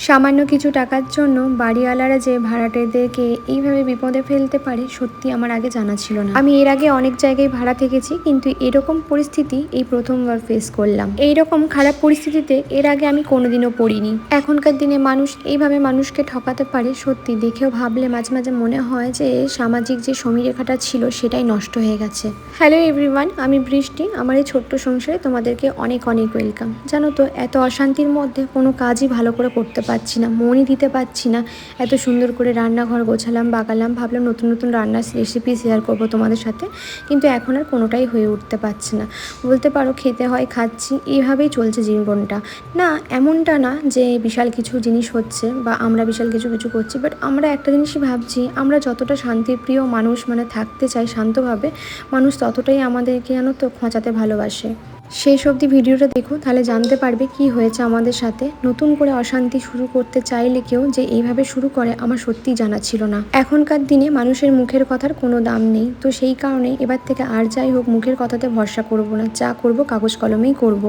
সামান্য কিছু টাকার জন্য বাড়িওয়ালারা যে ভাড়াটেদেরকে এইভাবে বিপদে ফেলতে পারে সত্যি আমার আগে জানা ছিল না। আমি এর আগে অনেক জায়গায় ভাড়া থেকেছি, কিন্তু এরকম পরিস্থিতি এই প্রথমবার ফেস করলাম। এইরকম খারাপ পরিস্থিতিতে এর আগে আমি কোনোদিনও পড়িনি। এখনকার দিনে মানুষ এইভাবে মানুষকে ঠকাতে পারে, সত্যি দেখেও ভাবলে মাঝে মাঝে মনে হয় যে সামাজিক যে সমীরেখাটা ছিল সেটাই নষ্ট হয়ে গেছে। হ্যালো এভরিওয়ান, আমি বৃষ্টি। আমার এই ছোট্ট সংসারে তোমাদেরকে অনেক অনেক ওয়েলকাম। জানো তো, এত অশান্তির মধ্যে কোনো কাজই ভালো করে করতে পারছি না, মনই দিতে পারছি না। এত সুন্দর করে রান্নাঘর গোছালাম, বাগালাম, ভাবলাম নতুন নতুন রান্নার রেসিপি শেয়ার করব তোমাদের সাথে, কিন্তু এখন আর কোনোটাই হয়ে উঠতে পারছে না। বলতে পারো খেতে হয়, খাচ্ছি, এইভাবেই চলছে জীবনটা। না, এমনটা না যে বিশাল কিছু জিনিস হচ্ছে বা আমরা বিশাল কিছু করছি, বাট আমরা একটা জিনিসই ভাবছি, আমরা যতটা শান্তিপ্রিয় মানুষ মানে থাকতে চাই শান্তভাবে, মানুষ ততটাই আমাদেরকে জানো তো খোঁচাতে ভালোবাসে। শেষ অবধি ভিডিওটা দেখো, তাহলে জানতে পারবে কি হয়েছে আমাদের সাথে। নতুন করে অশান্তি শুরু করতে চাইলে কেউ যে এইভাবে শুরু করে আমার সত্যিই জানা ছিল না। এখনকার দিনে মানুষের মুখের কথার কোনো দাম নেই, তো সেই কারণে এবার থেকে আর যাই হোক মুখের কথাতে ভরসা করব না, যা করব কাগজ কলমেই করব।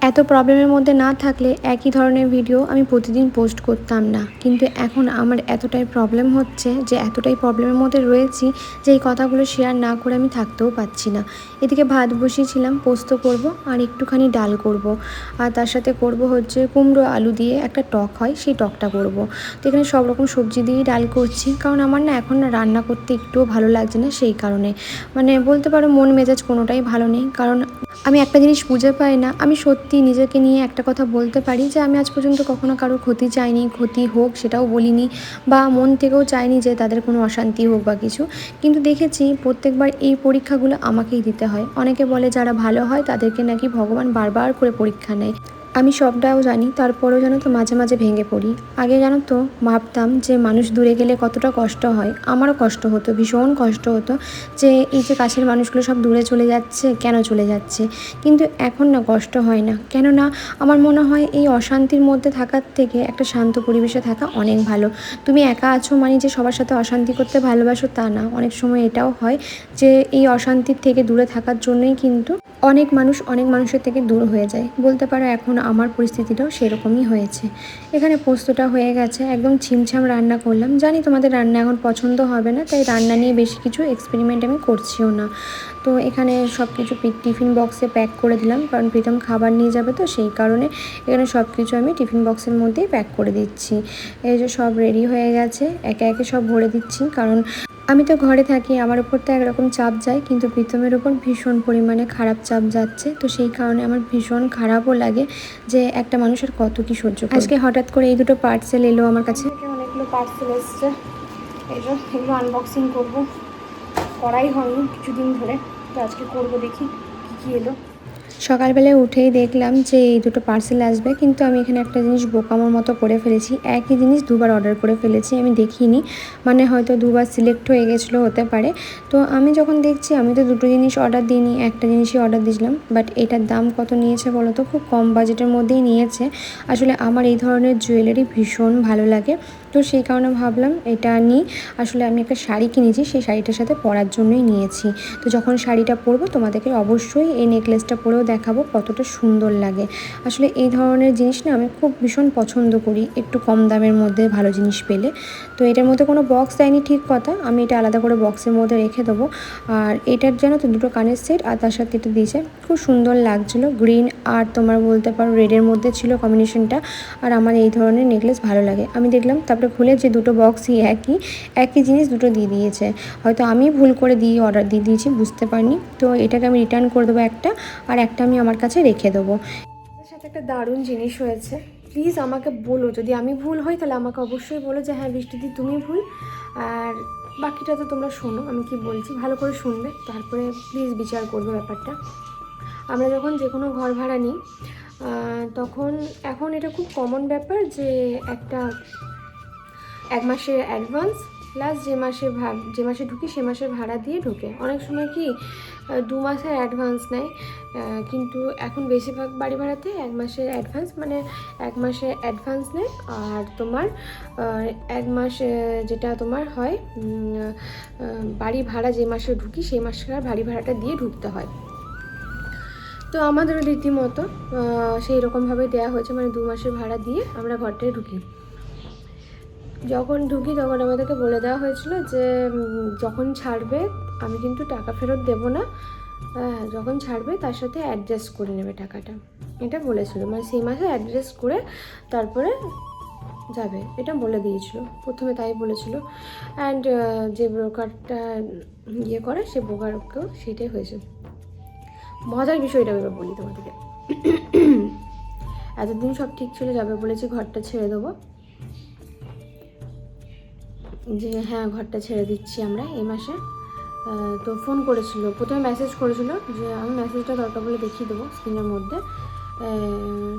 এত প্রবলেমের মধ্যে না থাকলে একই ধরনের ভিডিও আমি প্রতিদিন পোস্ট করতাম না, কিন্তু এখন আমার এতটাই প্রবলেম হচ্ছে যে এতটাই প্রবলেমের মধ্যে রয়েছি যে এই কথাগুলো শেয়ার না করে আমি থাকতেও পারছি না। এদিকে ভাত বসিয়েছিলাম, পোস্ত করব আর একটুখানি ডাল করব, আর তার সাথে করব হচ্ছে কুমড়ো আলু দিয়ে একটা টক হয়, সেই টকটা করব। তো এখানে সব রকম সবজি দিয়েই ডাল করছি, কারণ আমার না এখন না রান্না করতে একটুও ভালো লাগছে না। সেই কারণে মানে বলতে পারো মন মেজাজ কোনোটাই ভালো নেই। কারণ আমি একটা জিনিস বুঝে পাই না, আমি সত্যি নিজেকে নিয়ে একটা কথা বলতে পারি যে আমি আজ পর্যন্ত কখনো কারোর ক্ষতি চাইনি, ক্ষতি হোক সেটাও বলিনি, বা মন থেকেও চাইনি যে তাদের কোনো অশান্তি হোক বা কিছু। কিন্তু দেখেছি প্রত্যেকবার এই পরীক্ষাগুলো আমাকেই দিতে হয়। অনেকে বলে যারা ভালো হয় তাদেরকে নাকি ভগবান বারবার করে পরীক্ষা নেয়। আমি সবটাও জানি, তারপরেও জানো তো মাঝে মাঝে ভেঙে পড়ি। আগে জানো তো ভাবতাম যে মানুষ দূরে গেলে কতটা কষ্ট হয়, আমারও কষ্ট হতো, ভীষণ কষ্ট হতো যে এই যে কাছের মানুষগুলো সব দূরে চলে যাচ্ছে, কেন চলে যাচ্ছে। কিন্তু এখন না কষ্ট হয় না, কেননা আমার মনে হয় এই অশান্তির মধ্যে থাকার থেকে একটা শান্ত পরিবেশে থাকা অনেক ভালো। তুমি একা আছো মানে যে সবার সাথে অশান্তি করতে ভালোবাসো তা না, অনেক সময় এটাও হয় যে এই অশান্তির থেকে দূরে থাকার জন্যই কিন্তু অনেক মানুষ অনেক মানুষের থেকে দূর হয়ে যায়। বলতে পারো এখন আমার পরিস্থিতিটাও সেরকমই হয়েছে। এখানে পোস্তটা হয়ে গেছে, একদম ছিমছাম রান্না করলাম। জানি তোমাদের রান্না এখন পছন্দ হবে না, তাই রান্না নিয়ে বেশি কিছু এক্সপেরিমেন্ট আমি করছিও না। তো এখানে সব কিছু টিফিন বক্সে প্যাক করে দিলাম, কারণ প্রীতম খাবার নিয়ে যাবে, তো সেই কারণে এখানে সব কিছু আমি টিফিন বক্সের মধ্যেই প্যাক করে দিচ্ছি। এই যে সব রেডি হয়ে গেছে, একে একে সব ভরে দিচ্ছি। কারণ আমি তো ঘরে থাকি, আমার উপর তো একরকম চাপ যায়, কিন্তু প্রীতমের উপর ভীষণ পরিমাণে খারাপ চাপ যাচ্ছে। তো সেই কারণে আমার ভীষণ খারাপও লাগে যে একটা মানুষের কত কি সহ্য করবে। আজকে হঠাৎ করে এই দুটো পার্সেল এলো আমার কাছে, অনেকগুলো পার্সেল এসছে। এগুলো আনবক্সিং করবো, করাই হয়নি কিছুদিন ধরে, তো আজকে করবো, দেখি কী এলো। সকালবেলায় উঠেই দেখলাম যে এই দুটো পার্সেল আসবে, কিন্তু আমি এখানে একটা জিনিস বোকামোর মতো করে ফেলেছি। একই জিনিস দুবার অর্ডার করে ফেলেছি, আমি দেখিনি, মানে হয়তো দুবার সিলেক্ট হয়ে গেছিলো, হতে পারে। তো আমি যখন দেখছি আমি তো দুটো জিনিস অর্ডার দিইনি, একটা জিনিসই অর্ডার দিয়েছিলাম। বাট এটার দাম কত নিয়েছে বলো তো? খুব কম বাজেটের মধ্যেই নিয়েছে। আসলে আমার এই ধরনের জুয়েলারি ভীষণ ভালো লাগে, তো সেই কারণে ভাবলাম এটা নিই। আসলে আমি একটা শাড়ি কিনেছি, সেই শাড়িটার সাথে পরার জন্যই নিয়েছি। তো যখন শাড়িটা পরবো তোমাদেরকে অবশ্যই এই নেকলেসটা পরেও দেখাবো কতটা সুন্দর লাগে। আসলে এই ধরনের জিনিস না আমি খুব ভীষণ পছন্দ করি, একটু কম দামের মধ্যে ভালো জিনিস পেলে। তো এটার মধ্যে কোনো বক্স দেয়নি, ঠিক কথা, আমি এটা আলাদা করে বক্সের মধ্যে রেখে দেবো। আর এটার যেন তো দুটো কানের সেট, আর তার সাথে এটা দিয়েছে, খুব সুন্দর লাগছিলো। গ্রিন আর তোমার বলতে পারো রেডের মধ্যে ছিল কম্বিনেশনটা। আর আমার এই ধরনের নেকলেস ভালো লাগে। আমি দেখলাম তারপরে খুলে যে দুটো বক্সই একই জিনিস দুটো দিয়ে দিয়েছে। হয়তো আমি ভুল করে অর্ডার দিয়ে দিয়েছি, বুঝতে পারিনি। তো এটাকে আমি রিটার্ন করে দেবো একটা, আর একটা আমি আমার কাছে রেখে দেবো। এর সাথে একটা দারুণ জিনিস হয়েছে, প্লিজ আমাকে বলো যদি আমি ভুল হই, তাহলে আমাকে অবশ্যই বলো যে হ্যাঁ বৃষ্টিদি তুমি ভুল। আর বাকিটা তো তোমরা শোনো আমি কি বলছি, ভালো করে শুনবে, তারপরে প্লিজ বিচার করবে ব্যাপারটা। আমরা যখন যে কোনো ঘর ভাড়া নিই তখন এখন এটা খুব কমন ব্যাপার যে একটা 1 মাসের অ্যাডভান্স প্লাস যে মাসে ঢুকি সে মাসের ভাড়া দিয়ে ঢুকে। অনেক সময় কি 2 মাসের অ্যাডভান্স নেয়, কিন্তু এখন বেশিরভাগ বাড়ি ভাড়াতে 1 মাসের অ্যাডভান্স, মানে 1 মাসের অ্যাডভান্স নেয়। আর তোমার 1 মাস যেটা তোমার হয় বাড়ি ভাড়া যে মাসে ঢুকি সেই মাসের বাড়ি ভাড়াটা দিয়ে ঢুকতে হয়। তো আমাদেরও রীতিমতো সেই রকমভাবে দেওয়া হয়েছে, মানে 2 মাসের ভাড়া দিয়ে আমরা ঘরটায় ঢুকি। যখন ঢুকি তখন আমাদেরকে বলে দেওয়া হয়েছিল যে যখন ছাড়বে আমি কিন্তু টাকা ফেরত দেবো না, হ্যাঁ যখন ছাড়বে তার সাথে অ্যাডজাস্ট করে নেবে টাকাটা, এটা বলেছিল। মানে সেই মাসে অ্যাডজাস্ট করে তারপরে যাবে, এটা বলে দিয়েছিল প্রথমে, তাই বলেছিল। অ্যান্ড যে ব্রোকারটা ইয়ে করে সে ব্রোকারকেও সেটাই হয়েছে। মজার বিষয়টা এবার বলি তোমাদেরকে। এতদিন সব ঠিক ছিল, যাবে বলেছি ঘরটা ছেড়ে দেবো, যে হ্যাঁ ঘরটা ছেড়ে দিচ্ছি আমরা এই মাসে। তো ফোন করেছিল, প্রথমে মেসেজ করেছিল যে আমি মেসেজটা দরকার বলে দেখিয়ে দেবো স্ক্রিনের মধ্যে,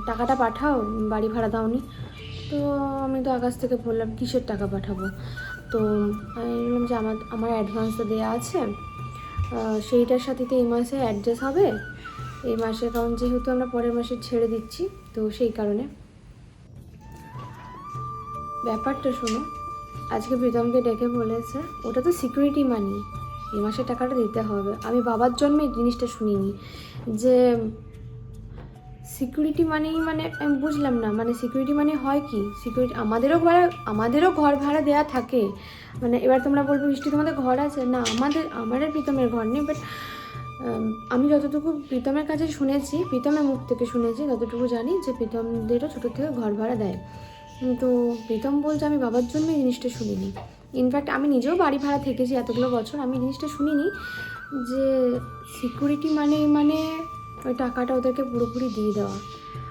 টাকাটা পাঠাও, বাড়ি ভাড়া দাওনি। তো আমি তো আকাশ থেকে বললাম কিসের টাকা পাঠাবো, তো আমি বললাম যে আমার অ্যাডভান্সটা দেওয়া আছে, সেইটার সাথে তো এই মাসে অ্যাডজাস্ট হবে এই মাসে, কারণ যেহেতু আমরা পরের মাসে ছেড়ে দিচ্ছি, তো সেই কারণে। ব্যাপারটা শোনো, আজকে প্রীতমকে ডেকে বলেছে ওটা তো সিকিউরিটি মানি, এই মাসে টাকাটা দিতে হবে। আমি বাবার জন্মে এই জিনিসটা শুনিনি যে সিকিউরিটি মানি, মানে আমি বুঝলাম না, মানে সিকিউরিটি মানি হয় কি? সিকিউরিটি আমাদেরও ঘর ভাড়া দেওয়া থাকে। মানে এবার তোমরা বলবে বৃষ্টি তোমাদের ঘর আছে না, আমাদের প্রীতমের ঘর নেই, বাট আমি যতটুকু প্রীতমের কাছে শুনেছি, প্রীতমের মুখ থেকে শুনেছি, ততটুকু জানি যে প্রীতমদেরও ছোটো থেকে ঘর ভাড়া দেয়। তো প্রীতম বলছে আমি বাবার জন্য এই জিনিসটা শুনিনি। ইনফ্যাক্ট আমি নিজেও বাড়ি ভাড়া থেকেছি এতগুলো বছর, আমি জিনিসটা শুনিনি যে সিকিউরিটি মানে ওই টাকাটা ওদেরকে পুরোপুরি দিয়ে দেওয়া।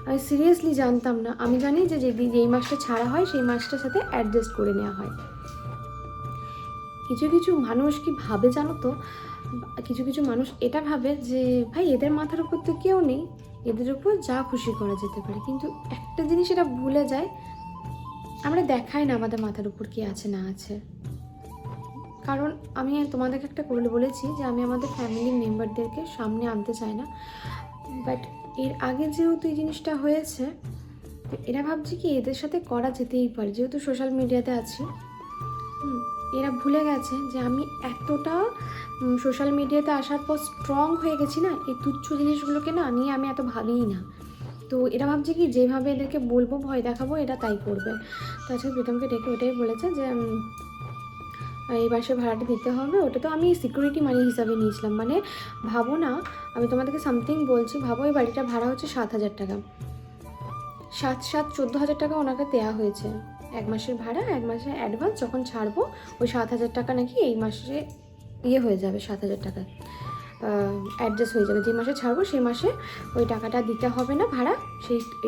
আমি সিরিয়াসলি জানতাম না। আমি জানি যে যেই মাসটা ছাড়া হয় সেই মাসটার সাথে অ্যাডজাস্ট করে নেওয়া হয়। কিছু কিছু মানুষ কি ভাবে জানো তো, কিছু কিছু মানুষ এটা ভাবে যে ভাই এদের মাথার উপর তো কেউ নেই, এদের উপর যা খুশি করা যেতে পারে। কিন্তু একটা জিনিস এটা ভুলে যায়, আমরা দেখাই না আমাদের মাথার উপর কি আছে না আছে। কারণ আমি তোমাদেরকে একটা বলেছি যে আমি আমাদের ফ্যামিলির মেম্বারদেরকে সামনে আনতে চাই না, বাট এর আগে যেহেতু এই জিনিসটা হয়েছে, তো এরা ভাবছে কি এদের সাথে করা যেতেই পারে, যেহেতু সোশ্যাল মিডিয়াতে আছি। এরা ভুলে গেছে যে আমি এতটা সোশ্যাল মিডিয়াতে আসার পর স্ট্রং হয়ে গেছি না, এই তুচ্ছ জিনিসগুলোকে না নিয়ে আমি এত ভাবিই না। তো এরা ভাবছে কি যেভাবে এদেরকে বলবো, ভয় দেখাবো, এরা তাই করবে। তাছাড়া প্রীতমকে ডেকে ওটাই বলেছে যে এই মাসে ভাড়াটা দিতে হবে। ওটা তো আমি সিকিউরিটি মানি হিসাবে নিয়েছিলাম। মানে ভাবো না, আমি তোমাদেরকে সামথিং বলছি, ভাবো এই বাড়িটা ভাড়া হচ্ছে 7,000 টাকা, 14,000 টাকা ওনাকে দেওয়া হয়েছে, এক মাসের ভাড়া, এক মাসের অ্যাডভান্স। যখন ছাড়বো ওই 7,000 টাকা নাকি এই মাসে ইয়ে হয়ে যাবে, 7,000 টাকা অ্যাডজাস্ট হয়ে যাবে। যে মাসে ছাড়বো সেই মাসে ওই টাকাটা দিতে হবে না ভাড়া,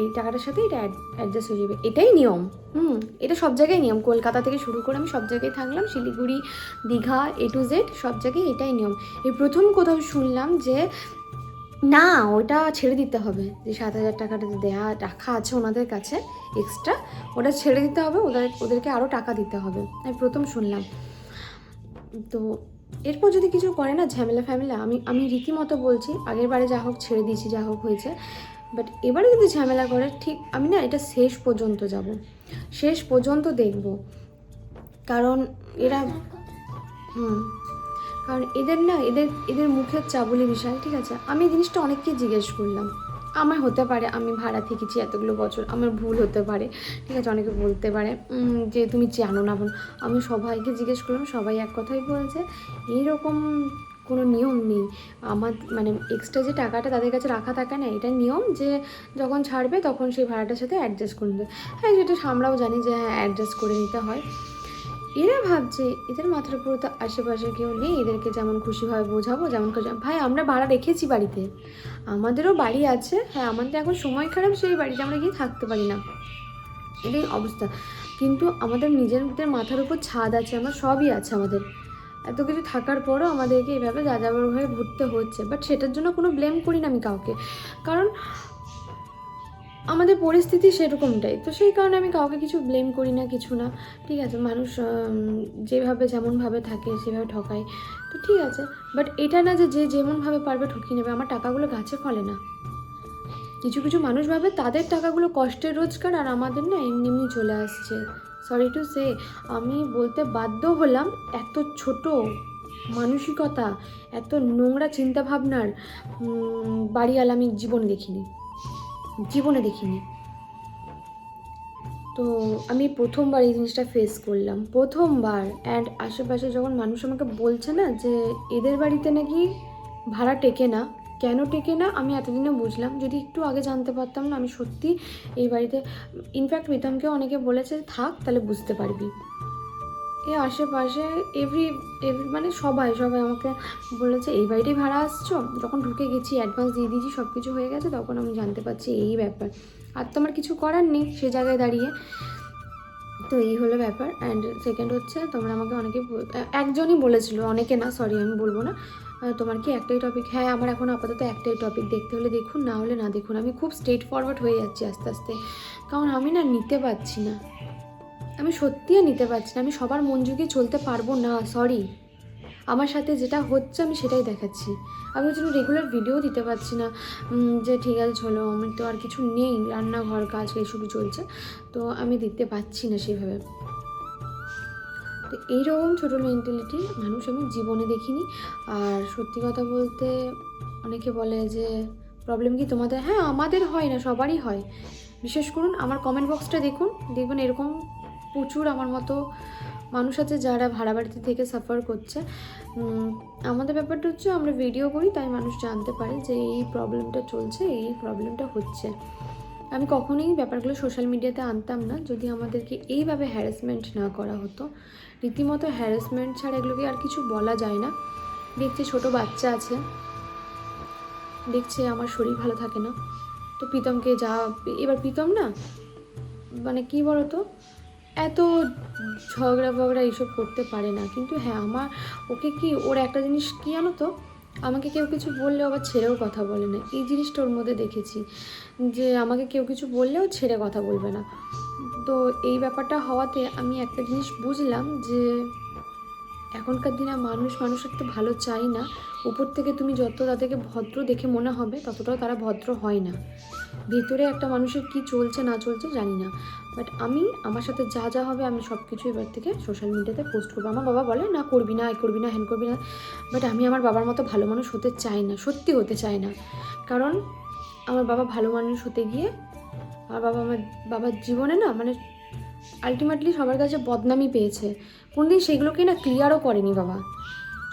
এই টাকাটার সাথে এটা অ্যাডজাস্ট হয়ে যাবে। এটাই নিয়ম। এটা সব জায়গায় নিয়ম, কলকাতা থেকে শুরু করে আমি সব জায়গায় থাকলাম, Siliguri, Digha, A to Z সব জায়গায় এটাই নিয়ম। এই প্রথম কোথাও শুনলাম যে না ওটা ছেড়ে দিতে হবে, যে 7,000 টাকাটা দেওয়া রাখা আছে ওনাদের কাছে এক্সট্রা, ওটা ছেড়ে দিতে হবে, ওদেরকে আরও টাকা দিতে হবে। আমি প্রথম শুনলাম। তো এরপর যদি কিছু করে না ঝামেলা ফ্যামেলা, আমি রীতিমতো বলছি, আগের বারে যা হোক ছেড়ে দিয়েছি, যা হোক হয়েছে, বাট এবারে যদি ঝামেলা করে, ঠিক আমি না এটা শেষ পর্যন্ত যাব, শেষ পর্যন্ত দেখব। কারণ এরা কারণ এদের না এদের মুখের চাবুলি বিশাল, ঠিক আছে। আমি এই জিনিসটা অনেককে জিজ্ঞেস করলাম, আমার হতে পারে আমি ভাড়া থেকেছি এতগুলো বছর, আমার ভুল হতে পারে, ঠিক আছে, অনেকে বলতে পারে যে তুমি জানো না। আমি সবাইকে জিজ্ঞেস করলাম, সবাই এক কথাই বলছে এইরকম কোনো নিয়ম নেই। আমার মানে এক্সট্রা যে টাকাটা তাদের কাছে রাখা থাকে না, এটা নিয়ম যে যখন ছাড়বে তখন সেই ভাড়াটার সাথে অ্যাডজাস্ট করে নেবে। হ্যাঁ যেটা আমরাও জানি যে হ্যাঁ অ্যাডজাস্ট করে নিতে হয়। এরা ভাবছে এদের মাথার উপরে তো আশেপাশে কেউ নেই, এদেরকে যেমন খুশিভাবে বোঝাবো, যেমন ভাই আমরা ভাড়া রেখেছি বাড়িতে, আমাদেরও বাড়ি আছে, হ্যাঁ আমাদের এখন সময় খারাপ, সেই বাড়িতে আমরা গিয়ে থাকতে পারি না, এটাই অবস্থা। কিন্তু আমাদের নিজেদের মাথার উপর ছাদ আছে, আমার সবই আছে, আমাদের এত কিছু থাকার পরও আমাদেরকে এইভাবে যাযাবর হয়ে ঘুরতে হচ্ছে। বাট সেটার জন্য কোনো ব্লেম করি না আমি কাউকে, কারণ আমাদের পরিস্থিতি সেরকমটাই, তো সেই কারণে আমি কাউকে কিছু ব্লেম করি না, কিছু না, ঠিক আছে। মানুষ যেভাবে যেমনভাবে থাকে সেভাবে ঠকায়, তো ঠিক আছে। বাট এটা না যে যেমনভাবে পারবে ঠকিয়ে নেবে, আমার টাকাগুলো গাছে ফলে না। কিছু কিছু মানুষ ভাবে তাদের টাকাগুলো কষ্টের রোজগার, আর আমাদের না এমনি এমনি চলে আসছে। সরি টু সে, আমি বলতে বাধ্য হলাম, এত ছোট মানসিকতা, এত নোংরা চিন্তাভাবনার বাড়িওয়ালা আমি জীবনে দেখিনি। তো আমি প্রথমবার এই জিনিসটা ফেস করলাম, প্রথমবার। অ্যান্ড আশেপাশে যখন মানুষ আমাকে বলছে না যে এদের বাড়িতে নাকি ভাড়া টেকে না, কেন টেকে না আমি এতদিনে বুঝলাম। যদি একটু আগে জানতে পারতাম না, আমি সত্যি এই বাড়িতে, ইনফ্যাক্ট প্রীতমকেও অনেকে বলেছে থাক তাহলে বুঝতে পারবি। এই আশেপাশে এভরি মানে সবাই আমাকে বলেছে এই বাড়িতেই ভাড়া আসছো। যখন ঢুকে গেছি, অ্যাডভান্স দিয়ে দিয়েছি, সব কিছু হয়ে গেছে, তখন আমি জানতে পারছি এই ব্যাপার। আর তো আমার কিছু করার নেই সে জায়গায় দাঁড়িয়ে। তো এই হলো ব্যাপার। অ্যান্ড সেকেন্ড হচ্ছে, তোমরা আমাকে অনেকে একজনই বলেছিল, অনেকে না, সরি আমি বলবো না, তোমার কি একটাই টপিক? হ্যাঁ, আমার এখন আপাতত একটাই টপিক, দেখতে হলে দেখুন, না হলে না দেখুন। আমি খুব স্ট্রেট ফরওয়ার্ড হয়ে যাচ্ছি আস্তে আস্তে, কারণ আমি না নিতে পারছি না, আমি সত্যিই নিতে পারছি না। আমি সবার মন জুগিয়ে চলতে পারবো না, সরি। আমার সাথে যেটা হচ্ছে আমি সেটাই দেখাচ্ছি। আমি ওই জন্য রেগুলার ভিডিও দিতে পারছি না, যে ঠিক আছে চলো, আমি তো আর কিছু নেই, রান্নাঘর কাজ এইসবই চলছে, তো আমি দিতে পারছি না সেভাবে। তো এইরকম ছোটো মেন্টালিটি মানুষ আমি জীবনে দেখিনি। আর সত্যি কথা বলতে, অনেকে বলে যে প্রবলেম কি তোমাদের? হ্যাঁ, আমাদের হয় না, সবারই হয়। বিশেষ করুন আমার কমেন্ট বক্সটা দেখবেন এরকম প্রচুর আমার মতো মানুষ আছে যারা ভাড়া বাড়িতে থেকে সাফার করছে। আমাদের ব্যাপারটা হচ্ছে আমরা ভিডিও করি, তাই মানুষ জানতে পারে যে এই প্রবলেমটা চলছে, এই প্রবলেমটা হচ্ছে। আমি কখনোই ব্যাপারগুলো সোশ্যাল মিডিয়াতে আনতাম না যদি আমাদেরকে এইভাবে হ্যারাসমেন্ট না করা হতো। রীতিমতো হ্যারাসমেন্ট ছাড়া এগুলোকে আর কিছু বলা যায় না। দেখছি ছোট বাচ্চা আছে, দেখছে আমার শরীর ভালো থাকে না, তো প্রীতমকে এবার প্রীতম না মানে কি বলতো, এত ঝগড়া এইসব করতে পারে না, কিন্তু হ্যাঁ ওকে কি, ওর একটা জিনিস কি জানো তো, আমাকে কেউ কিছু বললেও আবার ছেড়েও কথা বলে না। এই জিনিসটা ওর মধ্যে দেখেছি, যে আমাকে কেউ কিছু বললেও ছেড়ে কথা বলবে না। তো এই ব্যাপারটা হওয়াতে আমি একটা জিনিস বুঝলাম যে এখনকার দিনে মানুষের তো ভালো চাই না। উপর থেকে তুমি যত তাদেরকে ভদ্র দেখে মনে হবে, ততটাও তারা ভদ্র হয় না। ভেতরে একটা মানুষের কি চলছে না চলছে জানি না। বাট আমার সাথে যা হবে আমি সব কিছু এবার থেকে সোশ্যাল মিডিয়াতে পোস্ট করবো। আমার বাবা বলে না করবি না, করবি না, হ্যান করবি না, বাট আমি আমার বাবার মতো ভালো মানুষ হতে চাই না, সত্যি হতে চাই না। কারণ আমার বাবা ভালো মানুষ হতে গিয়ে আমার বাবার জীবনে না মানে আলটিমেটলি সবার কাছে বদনামি পেয়েছে। কোনদিন সেগুলোকে না ক্লিয়ারও করেনি বাবা।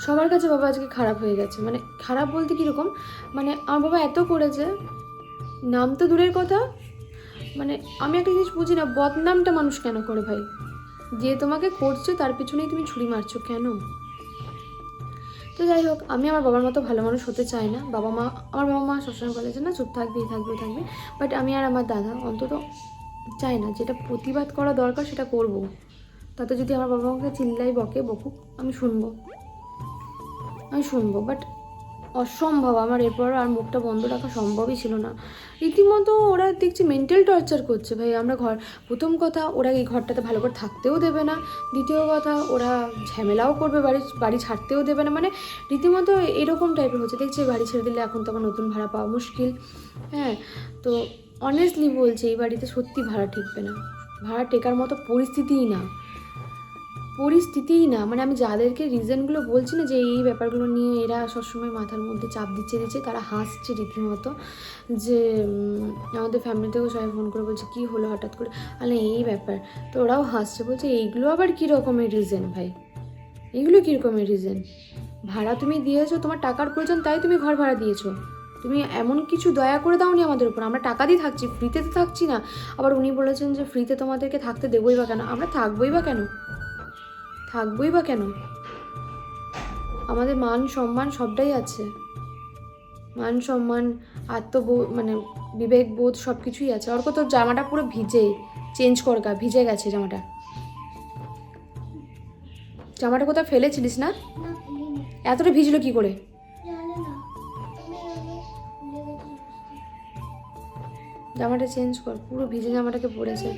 সবার কাছে বাবা আজকে খারাপ হয়ে গেছে। মানে খারাপ বলতে কীরকম, মানে আমার বাবা এত করেছে, নাম তো দূরের কথা, মানে আমি একটা জিনিস বুঝি না, বদনামটা মানুষ কেন করে ভাই? যে তোমাকে করছে তার পিছনেই তুমি ছুরি মারছো কেন? তো যাই হোক, আমি আমার বাবার মতো ভালো মানুষ হতে চাই না। আমার বাবা মা সবসময় বলে যে না চুপ থাকবে, বাট আমি আর আমার দাদা অন্তত চাই না, যেটা প্রতিবাদ করা দরকার সেটা করব। তাতে যদি আমার বাবা আমাকে চিল্লাই বকুক, আমি শুনবো, বাট অসম্ভব, আমার এরপর আর মুখটা বন্ধ রাখা সম্ভবই ছিল না। রীতিমতো ওরা দেখছি মেন্টাল টর্চার করছে ভাই। প্রথম কথা, ওরা এই ঘরটাতে ভালো করে থাকতেও দেবে না। দ্বিতীয় কথা, ওরা ঝামেলাও করবে, বাড়ি ছাড়তেও দেবে না। মানে রীতিমতো এরকম টাইপের হচ্ছে। দেখছি বাড়ি ছেড়ে দিলে এখন তো আমার নতুন ভাড়া পাওয়া মুশকিল। হ্যাঁ, তো অনেস্টলি বলছি এই বাড়িতে সত্যি ভাড়া টিকবে না, ভাড়া টেকার মতো পরিস্থিতিই না। মানে আমি যাদেরকে রিজনগুলো বলছি না যে এই ব্যাপারগুলো নিয়ে এরা সবসময় মাথার মধ্যে চাপ দিচ্ছে, তারা হাসছে রীতিমতো। যে আমাদের ফ্যামিলিতেও সবাই ফোন করে বলছে কী হলো হঠাৎ করে, আরে এই ব্যাপার। তো ওরাও হাসছে, বলছে এইগুলো আবার কী রকমের রিজন ভাই? এগুলো কী রকমের রিজন? ভাড়া তুমি দিয়েছো, তোমার টাকার প্রয়োজন তাই তুমি ঘর ভাড়া দিয়েছো। তুমি এমন কিছু দয়া করে দাওনি আমাদের উপর। আমরা টাকা দিয়ে থাকছি, ফ্রিতে তো থাকছি না। আবার উনি বলেছেন যে ফ্রিতে তোমাদেরকে থাকতে দেবোই বা কেন? আমরা থাকবোই বা কেন? আমাদের মান সম্মান সবটাই আছে, মান সম্মান, মানে বিবেক বোধ সব কিছুই আছে। ওর তো জামাটা পুরো চেঞ্জ করগা, ভিজে গেছে জামাটা কোথাও ফেলেছিলিস না? এতটা ভিজলো কি করে? জামাটা চেঞ্জ কর, পুরো ভিজে জামাটাকে পরেছে।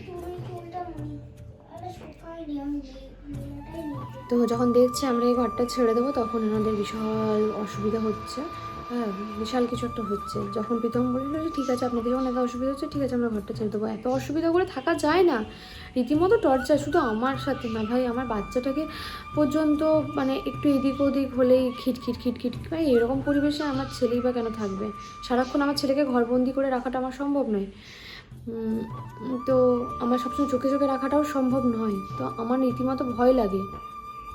তো যখন দেখছে আমরা এই ঘরটা ছেড়ে দেবো, তখন ওনাদের বিশাল অসুবিধা হচ্ছে। হ্যাঁ, বিশাল কিছু একটা হচ্ছে। যখন প্রীতম বললো যে ঠিক আছে আপনাদের যখন এত অসুবিধা হচ্ছে, ঠিক আছে আমরা ঘরটা ছেড়ে দেবো, এত অসুবিধা করে থাকা যায় না। রীতিমতো টর্চার, শুধু আমার সাথে না ভাই, আমার বাচ্চাটাকে পর্যন্ত মানে একটু এদিক ওদিক হলেই খিটখিট ভাই। এরকম পরিবেশে আমার ছেলেই বা কেন থাকবে? সারাক্ষণ আমার ছেলেকে ঘরবন্দি করে রাখাটা আমার সম্ভব নয়। তো আমার সবসময় চোখে চোখে রাখাটাও সম্ভব নয়, তো আমার রীতিমতো ভয় লাগে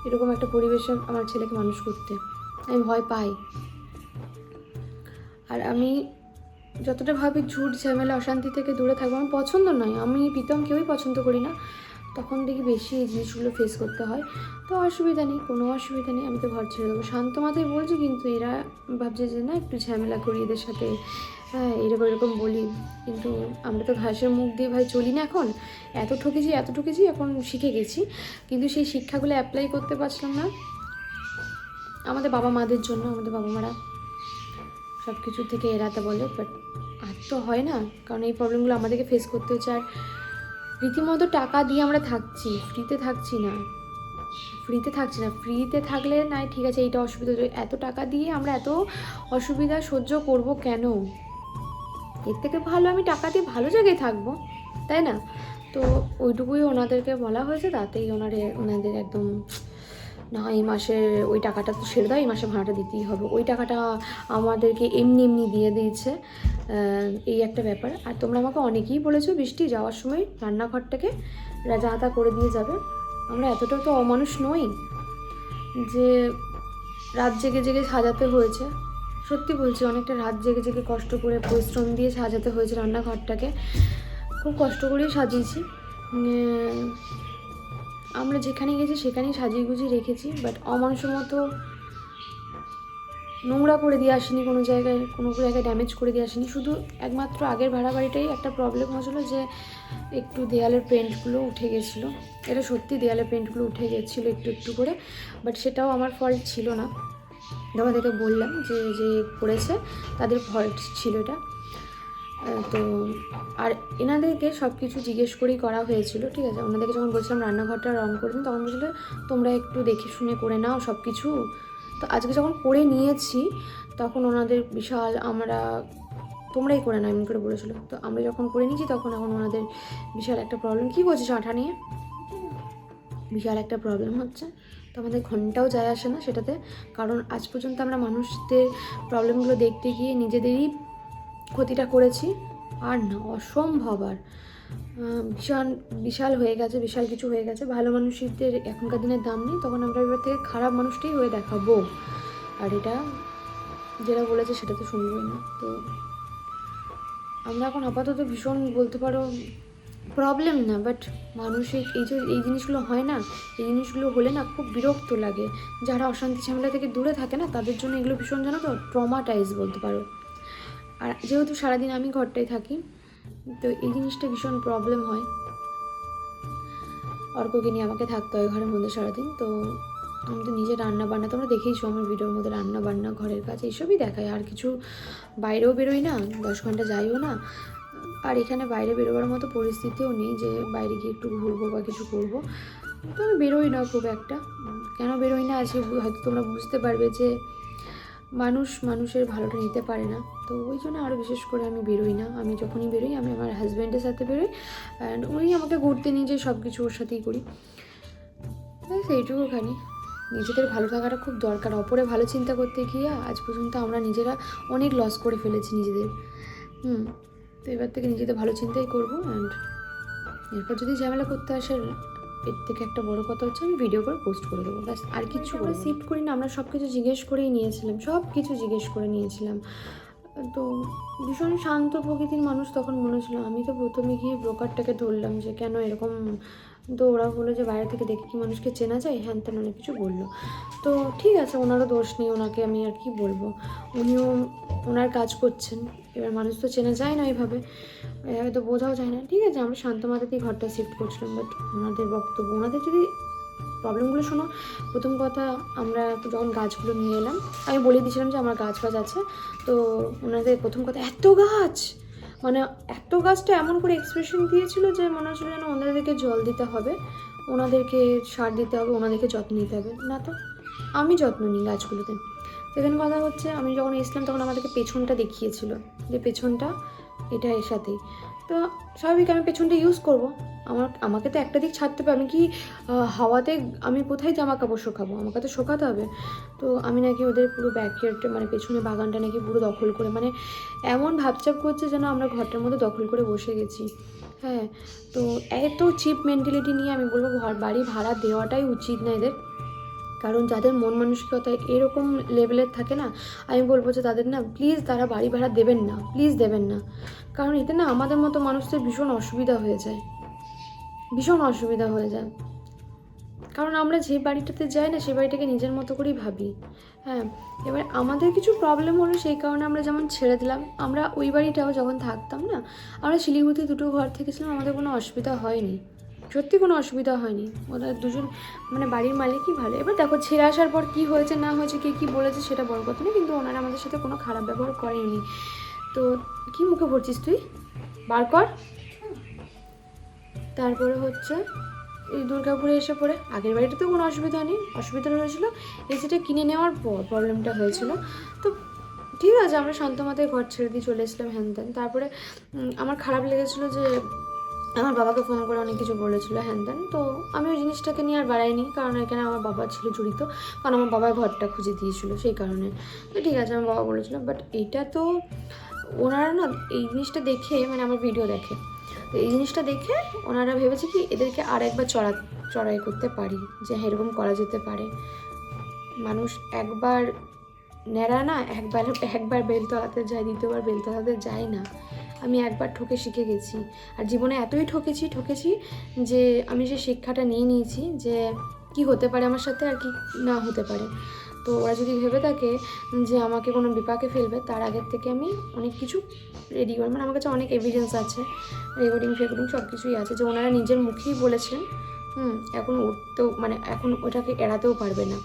এরকম একটা পরিবেশে আমার ছেলেকে মানুষ করতে, আমি ভয় পাই। আর আমি যতটা ভাবি ঝুট ঝামেলা অশান্তি থেকে দূরে থাকবো, আমার পছন্দ নয়, আমি প্রীতম কেউই পছন্দ করি না, তখন দেখি বেশি এই জিনিসগুলো ফেস করতে হয়। তো অসুবিধা নেই, কোনো অসুবিধা নেই, আমি তো ঘর ছেড়ে দেবো শান্ত মাথায় বলছি, কিন্তু এরা ভাবছে যে না একটু ঝামেলা করি এদের সাথে, হ্যাঁ এরকম এরকম বলি, কিন্তু আমরা তো ঘাসের মুখ দিয়ে ভাই চলি না এখন, এত ঠকেছি এখন শিখে গেছি, কিন্তু সেই শিক্ষাগুলো অ্যাপ্লাই করতে পারছিলাম না আমাদের বাবা মাদের জন্য। আমাদের বাবা মারা সব কিছু থেকে এড়াতে বলে, বাট আর তো হয় না, কারণ এই প্রবলেমগুলো আমাদেরকে ফেস করতে হচ্ছে। আর রীতিমতো টাকা দিয়ে আমরা থাকছি, ফ্রিতে থাকছি না, ফ্রিতে থাকলে না ঠিক আছে এইটা অসুবিধা, এত টাকা দিয়ে আমরা এত অসুবিধা সহ্য করব কেন? এর থেকে ভালো আমি টাকা দিয়ে ভালো জায়গায় থাকবো, তাই না? তো ওইটুকুই ওনাদেরকে বলা হয়েছে, তাতেই ওনাদের একদম না এই মাসের ওই টাকাটা তো ছেড়ে দাও, এই মাসে ভাড়াটা দিতেই হবে, ওই টাকাটা আমাদেরকে এমনি দিয়ে দিয়েছে, এই একটা ব্যাপার। আর তোমরা আমাকে অনেকেই বলেছো বৃষ্টি যাওয়ার সময় রান্নাঘরটাকে রাজাহাতা করে দিয়ে যাবে, আমরা এতটাও তো অমানুষ নই যে রাত জেগে সাজাতে হয়েছে, সত্যি বলছি অনেকটা রাত জেগে কষ্ট করে পরিশ্রম দিয়ে সাজাতে হয়েছে রান্নাঘরটাকে, খুব কষ্ট করেই সাজিয়েছি। আমরা যেখানে গেছি সেখানেই সাজিয়ে গুজিয়ে রেখেছি, বাট অমানুষের মতো নোংরা করে দিয়ে আসিনি, কোনো জায়গায় ড্যামেজ করে দিয়ে আসিনি। শুধু একমাত্র আগের ভাড়া বাড়িটাই একটা প্রবলেম হয়েছিলো যে একটু দেয়ালের পেন্টগুলো উঠে গেছিলো, এটা সত্যি দেয়ালের পেন্টগুলো উঠে গেছিলো একটু করে, বাট সেটাও আমার ফল্ট ছিল না, তোমাদেরকে বললাম যে করেছে তাদের ফল্ট ছিল এটা। তো আর এনাদেরকে সব কিছু জিজ্ঞেস করেই করা হয়েছিল, ঠিক আছে? ওনাদেরকে যখন বলছিলাম রান্নাঘরটা রং করে দিন, তখন বলছিল তোমরা একটু দেখে শুনে করে নাও সব কিছু। তো আজকে যখন করে নিয়েছি তখন ওনাদের বিশাল তোমরাই করে নাও এমনি করে বলেছিল। তো আমরা যখন করে নিয়েছি তখন এখন ওনাদের বিশাল একটা প্রবলেম, কী বলছিস আঠা নিয়ে, বিশাল একটা প্রবলেম হচ্ছে। তো আমাদের ঘন্টাও যায় আসে না সেটাতে, কারণ আজ পর্যন্ত আমরা মানুষদের প্রবলেমগুলো দেখতে গিয়ে নিজেদেরই ক্ষতিটা করেছি, আর না অসম্ভব, আর বিশাল হয়ে গেছে, বিশাল কিছু হয়ে গেছে। ভালো মানুষদের এখনকার দিনের দাম নেই, তখন আমরা এবার থেকে খারাপ মানুষটাই হয়ে দেখাবো, আর এটা যেটা বলেছে সেটা তো শুনবই না। তো আমরা এখন আপাতত ভীষণ বলতে পারো প্রবলেম না, বাট মানসিক এই জিনিসগুলো হয় না, এই জিনিসগুলো হলে না খুব বিরক্ত লাগে। যারা অশান্তি ঝামেলা থেকে দূরে থাকে না তাদের জন্য এগুলো ভীষণ জানো তো ট্রমাটাইজ বলতে পারো। আর যেহেতু সারাদিন আমি ঘরটায় থাকি, তো এই জিনিসটা ভীষণ প্রবলেম হয়, অর্ককে নিয়ে আমাকে থাকতে হয় ঘরের মধ্যে সারাদিন। তো আমি তো নিজে রান্না বান্না, তোমরা দেখেইছো আমার ভিডিওর মধ্যে রান্না বান্না ঘরের কাজ এইসবই দেখায়, আর কিছু বাইরেও বেরোই না, 10 ঘন্টা যাইও না। আর এখানে বাইরে বেরোবার মতো পরিস্থিতিও নেই যে বাইরে গিয়ে একটু ঘুরবো বা কিছু করবো, তো আমি বেরোই না খুব একটা। কেন বেরোই না আজকে হয়তো তোমরা বুঝতে পারবে যে মানুষের ভালোটা নিতে পারে না, তো ওই জন্য আরও বিশেষ করে আমি বেরোই না। আমি যখনই বেরোই আমি আমার হাজব্যান্ডের সাথে বেরোই, অ্যান্ড উনি আমাকে ঘুরতে নিয়ে যাই, সব কিছু ওর সাথেই করি, সেইটুকুখানি। নিজেদের ভালো থাকাটা খুব দরকার, অপরে ভালো চিন্তা করতে গিয়ে আজ পর্যন্ত আমরা নিজেরা অনেক লস করে ফেলেছি নিজেদের। তো এবার থেকে নিজেদের ভালো চিন্তাই করবো, অ্যান্ড এরপর যদি ঝামেলা করতে আসে, এর থেকে একটা বড় কথা হচ্ছে আমি ভিডিও করে পোস্ট করে দেবো, ব্যাস। আর কিছু আমরা শিফট করি না, আমরা সব কিছু জিজ্ঞেস করেই নিয়েছিলাম, তো ভীষণ শান্ত প্রকৃতির মানুষ তখন মনে হচ্ছিল। আমি তো প্রথমে গিয়ে ব্রোকারটাকে ধরলাম যে কেন এরকম, তো ওরা বললো যে বাইরে থেকে দেখে কি মানুষকে চেনা যায়, হ্যান তেন অনেক কিছু বললো। তো ঠিক আছে, ওনারও দোষ নেই, ওনাকে আমি আর কি বলবো, উনিও ওনার কাজ করছেন, এবার মানুষ তো চেনা যায় না এইভাবে তো বোঝাও যায় না, ঠিক আছে। আমরা শান্ত মাথাতেই ঘরটা শিফট করছিলাম, বাট ওনাদের বক্তব্য, ওনাদের যদি প্রবলেমগুলো শোনো, প্রথম কথা আমরা যখন গাছগুলো নিয়ে এলাম আমি বলে দিয়েছিলাম যে আমার গাছ আছে, তো ওনাদের প্রথম কথা এত গাছটা এমন করে এক্সপ্রেশন দিয়েছিল যে মনে হচ্ছিল যেন ওনাদেরকে জল দিতে হবে, ওনাদেরকে সার দিতে হবে, ওনাদেরকে যত্ন নিতে হবে। না তো আমি যত্ন নিই গাছগুলোতে। সেখানে কথা হচ্ছে আমি যখন এসলাম তখন আমাদেরকে পেছনটা দেখিয়েছিল যে পেছনটা এটা এর সাথেই, তো স্বাভাবিক আমি পেছনটা ইউজ করব। আমাকে তো একটা দিক ছাড়তে হবে। আমি কি হাওয়াতে আমি কোথায় জামা কাপড় শোকাবো? আমাকে তো শোকাতে হবে। তো আমি নাকি ওদের পুরো ব্যাকইয়ার্ডটা মানে পেছনে বাগানটা নাকি পুরো দখল করে, মানে এমন ভাবচাপ করছে যেন আমরা ঘরটার মধ্যে দখল করে বসে গেছি। হ্যাঁ, তো এত চিপ মেন্টালিটি নিয়ে আমি বলবো বাড়ি ভাড়া দেওয়াটাই উচিত না এদের। কারণ যাদের মন মানসিকতা এরকম লেভেলের থাকে না, আমি বলবো যে তাদের না প্লিজ তারা বাড়ি ভাড়া দেবেন না, প্লিজ দেবেন না। কারণ এতে না আমাদের মতো মানুষদের ভীষণ অসুবিধা হয়ে যায়, ভীষণ অসুবিধা হয়ে যায়। কারণ আমরা যে বাড়িটাতে যাই না সেই বাড়িটাকে নিজের মতো করেই ভাবি। হ্যাঁ, এবার আমাদের কিছু প্রবলেম হলো সেই কারণে আমরা যেমন ছেড়ে দিলাম। আমরা ওই বাড়িটাও যখন থাকতাম না, আমরা শিলিগুড়িতে 2টো ঘর থেকেছিলাম, আমাদের কোনো অসুবিধা হয়নি, সত্যি কোনো অসুবিধা হয়নি। ওরা দুজন মানে বাড়ির মালিকই ভালো। এবার দেখো ছেড়ে আসার পর কী হয়েছে না হয়েছে, কে কী বলেছে সেটা বড় কথা না, কিন্তু ওনারা আমাদের সাথে কোনো খারাপ ব্যবহার করেনি। তো কী মুখে ভরছিস তুই, বার কর। তারপরে হচ্ছে এই দুর্গাপুরে এসে পড়ে আগের বাড়িটাতে কোনো অসুবিধা নেই, অসুবিধা হয়েছিল এসিটা কিনে নেওয়ার পর প্রবলেমটা হয়েছিল। তো ঠিক আছে, আমরা শান্ত মাথায় ঘর ছেড়ে দিয়ে চলে এসেছিলাম হ্যান ত্যান। তারপরে আমার খারাপ লেগেছিলো যে আমার বাবাকে ফোন করে অনেক কিছু বলেছিল হ্যান ত্যান। তো আমি ওই জিনিসটাকে নিয়ে আর বাড়াইনি, কারণ এখানে আমার বাবা ছিল জড়িত, কারণ আমার বাবা ঘরটা খুঁজে দিয়েছিল সেই কারণে। তো ঠিক আছে, আমার বাবা বলেছিল। বাট এইটা তো ওনারা না এই জিনিসটা দেখে, মানে আমার ভিডিও দেখে, তো এই জিনিসটা দেখে ওনারা ভেবেছে কি এদেরকে আর একবার চড়াই করতে পারি, যে হ্যাঁ এরকম করা যেতে পারে। মানুষ একবার ন্যাড়া না, একবার বেলতলাতে যায়, দ্বিতীয়বার বেলতলাতে যায় না। আমি একবার ঠকে শিখে গেছি, আর জীবনে এতই ঠকেছি যে আমি যে শিক্ষাটা নিয়ে নিয়েছি যে কি হতে পারে আমার সাথে আর কি না হতে পারে। তো ওরা যদি ভেবে থাকে যে আমাকে কোনো বিপাকে ফেলবে, তার আগের থেকে আমি অনেক কিছু রেডি করি, মানে আমার কাছে অনেক এভিডেন্স আছে, রেকর্ডিং সব কিছুই আছে, যে ওনারা নিজের মুখেই বলেছেন। এখন উঠতেও মানে এখন ওটাকে এড়াতেও পারবে না।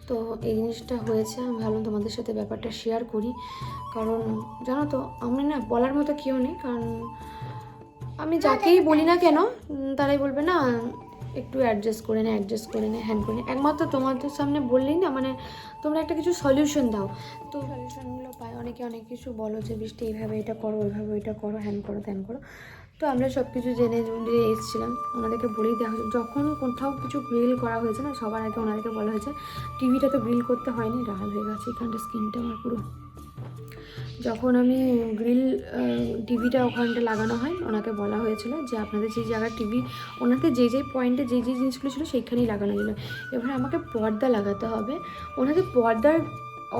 তো এই জিনিসটা হয়েছে, আমি ভাবলাম তোমাদের সাথে ব্যাপারটা শেয়ার করি। কারণ জানো তো আমি না বলার মতো কেউ নেই, কারণ আমি যাকেই বলি না কেন তারাই বলবে না একটু অ্যাডজাস্ট করে নে হ্যান্ড করে নে। একমাত্র তোমাদের সামনে বললেই না মানে তোমরা একটা কিছু সলিউশন দাও, তো সলিউশনগুলো পাই। অনেকে অনেক কিছু বলো যে বৃষ্টি এইভাবে এটা করো, ওইভাবে ওইটা করো, হ্যান করো ত্যান করো। তো আমরা সব কিছু জেনে এসেছিলাম, ওনাদেরকে বলেই দেওয়া হয়েছে। যখন কোথাও কিছু গ্রিল করা হয়েছে না, সবার আগে ওনাদেরকে বলা হয়েছে টিভিটা তো গ্রিল করতে হয়নি, লাল হয়ে গেছে এখানটা স্কিনটা আমার পুরো। যখন আমি গ্রিল টিভিটা ওখানটা লাগানো হয়, ওনাকে বলা হয়েছিল যে আপনাদের যে জায়গায় টিভি, ওনাদের যে পয়েন্টে যে জিনিসগুলো ছিল সেইখানেই লাগানো ছিল। এবারে আমাকে পর্দা লাগাতে হবে। ওনাদের পর্দার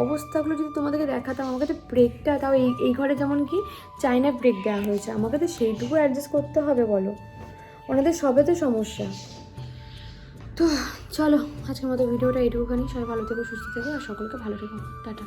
অবস্থাগুলো যদি তোমাদেরকে দেখাতাম, আমাকে তো ব্রেকটা তাও এই ঘরে যেমন কি চাইনা ব্রেক দেওয়া হয়েছে, আমাকে তো সেইটুকু অ্যাডজাস্ট করতে হবে বলো। ওনাদের সবে তো সমস্যা। তো চলো আজকের মতো ভিডিওটা এইটুকুখানি। সবাই ভালো থেকো, সুস্থ থেকো, আর সকলকে ভালো থেকো। টাটা।